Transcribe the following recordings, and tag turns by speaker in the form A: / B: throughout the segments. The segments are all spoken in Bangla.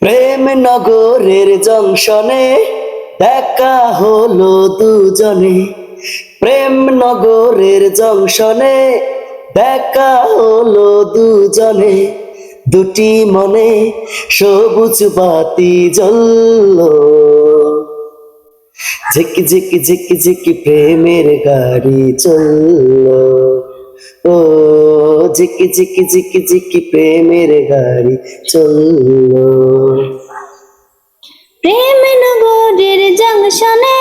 A: প্রেম নগরের জংশনে দেখা হলো দুজনে। প্রেম নগরের জংশনে দেখা হলো দুজনে। দুটি মনে সবুজ বাতি জ্বললো। ঝিকি ঝিকি ঝিকি ঝিকি প্রেমের গাড়ি চললো। ও ঝিকি ঝিকি ঝিকি ঝিকি প্রেমের গাড়ি চললো।
B: প্রেম নগরের জংশনে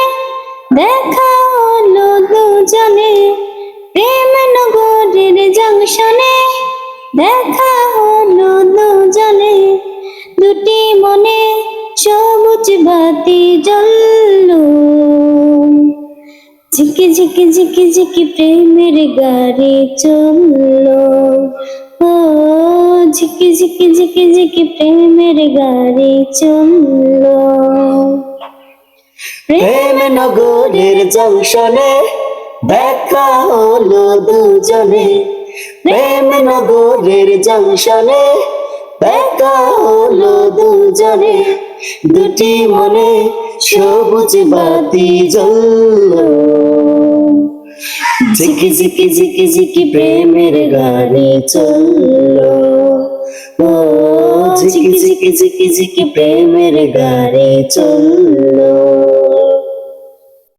B: দেখা হলো দুজনে। প্রেম নগরের জংশনে দেখা হলো দুজনে। দুটি মনে সবুজ বাতি জ্বললো। ঝিকি ঝিকি ঝিকি ঝিকি প্রেমের গাড়ি চললো। ও ঝিকি ঝিকি ঝিকি ঝিকি প্রেমের গাড়ি চললো।
A: প্রেম নগরের জংশনে দেখা হলো দুজনে। প্রেম নগরের জংশনে দেখা হলো দুজনে। দুটি মনে সবুজ বাতি জ্বললো। ঝিকি ঝিকি ঝিকি ঝিকি প্রেমের গাড়ি চললো। ও ঝিকি ঝিকি ঝিকি ঝিকি প্রেমের গাড়ি চললো।